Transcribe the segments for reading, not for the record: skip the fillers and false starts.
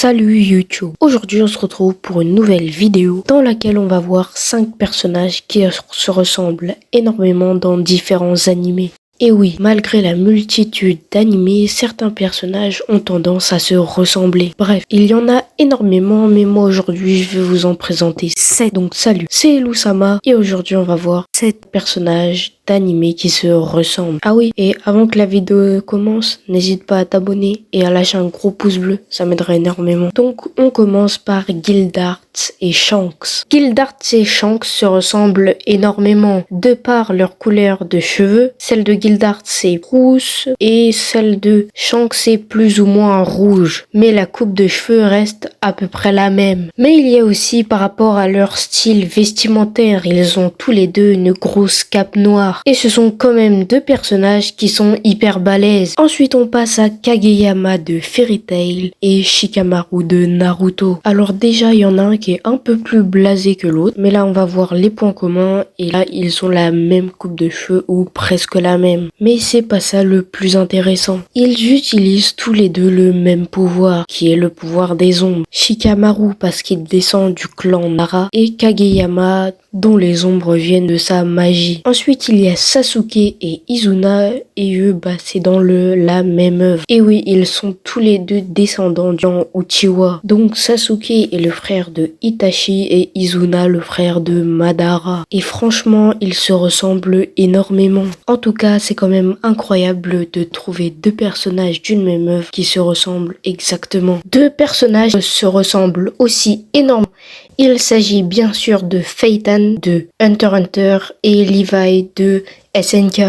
Salut YouTube. Aujourd'hui on se retrouve pour une nouvelle vidéo dans laquelle on va voir 5 personnages qui se ressemblent énormément dans différents animés. Et oui, malgré la multitude d'animés, certains personnages ont tendance à se ressembler. Bref, il y en a énormément, mais moi aujourd'hui je vais vous en présenter 7. Donc salut, c'est Elusama et aujourd'hui on va voir 7 personnages d'animés qui se ressemblent. Ah oui, et avant que la vidéo commence, n'hésite pas à t'abonner et à lâcher un gros pouce bleu, ça m'aiderait énormément. Donc on commence par Gildarts et Shanks. Gildarts et Shanks se ressemblent énormément de par leur couleur de cheveux. Celle de Gildarts c'est rousse et celle de Shanks est plus ou moins rouge, mais la coupe de cheveux reste à peu près la même. Mais il y a aussi par rapport à leur style vestimentaire, ils ont tous les deux une grosse cape noire. Et ce sont quand même deux personnages qui sont hyper balèzes. Ensuite on passe à Kageyama de Fairy Tail et Shikamaru de Naruto. Alors déjà il y en a un qui est un peu plus blasé que l'autre, mais là on va voir les points communs et là ils ont la même coupe de cheveux ou presque la même. Mais c'est pas ça le plus intéressant. Ils utilisent tous les deux le même pouvoir qui est le pouvoir des ombres. Shikamaru parce qu'il descend du clan Nara et Kageyama dont les ombres viennent de sa magie. Ensuite il y a Sasuke et Izuna et eux c'est dans la même œuvre. Et oui, ils sont tous les deux descendants du clan Uchiwa. Donc Sasuke est le frère de Itachi et Izuna le frère de Madara. Et franchement ils se ressemblent énormément. En tout cas c'est quand même incroyable de trouver deux personnages d'une même œuvre qui se ressemblent exactement. Deux personnages se ressemblent aussi énormément. Il s'agit bien sûr de Phaeton de Hunter x Hunter et Levi de SNK.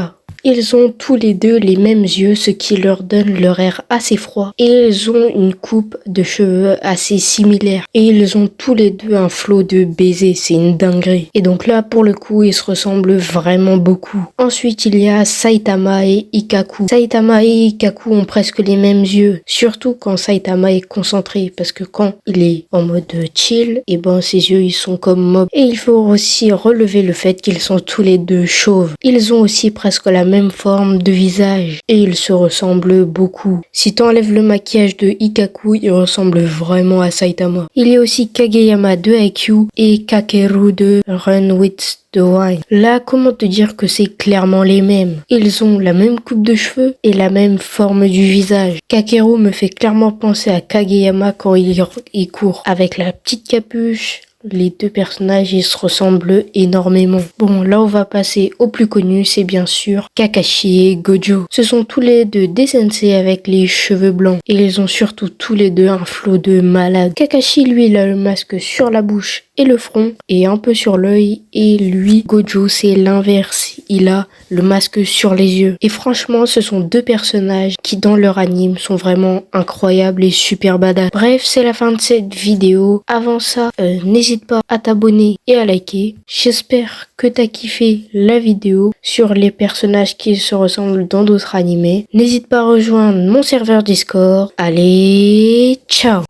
Ils ont tous les deux les mêmes yeux, ce qui leur donne leur air assez froid. Et ils ont une coupe de cheveux assez similaire. Et ils ont tous les deux un flot de baisers, c'est une dinguerie. Et donc là, pour le coup, ils se ressemblent vraiment beaucoup. Ensuite, il y a Saitama et Ikkaku. Saitama et Ikkaku ont presque les mêmes yeux. Surtout quand Saitama est concentré. Parce que quand il est en mode chill, et ses yeux, ils sont comme mobs. Et il faut aussi relever le fait qu'ils sont tous les deux chauves. Ils ont aussi presque la même forme de visage et ils se ressemblent beaucoup. Si t'enlèves le maquillage de Ikkaku, il ressemble vraiment à Saitama. Il y a aussi Kageyama de Haikyuu et Kakeru de Run with the Wind. Là, comment te dire que c'est clairement les mêmes. Ils ont la même coupe de cheveux et la même forme du visage. Kakeru me fait clairement penser à Kageyama quand il court avec la petite capuche. Les deux personnages, ils se ressemblent énormément. Bon, là on va passer au plus connu, c'est bien sûr Kakashi et Gojo. Ce sont tous les deux des sensei avec les cheveux blancs. Et ils ont surtout tous les deux un flot de malade. Kakashi, lui, il a le masque sur la bouche et le front et un peu sur l'œil. Et lui, Gojo, c'est l'inverse. Il a le masque sur les yeux. Et franchement, ce sont deux personnages qui, dans leur anime, sont vraiment incroyables et super badass. Bref, c'est la fin de cette vidéo. Avant ça, n'hésite pas à t'abonner et à liker. J'espère que t'as kiffé la vidéo sur les personnages qui se ressemblent dans d'autres animés. N'hésite pas à rejoindre mon serveur Discord. Allez, ciao!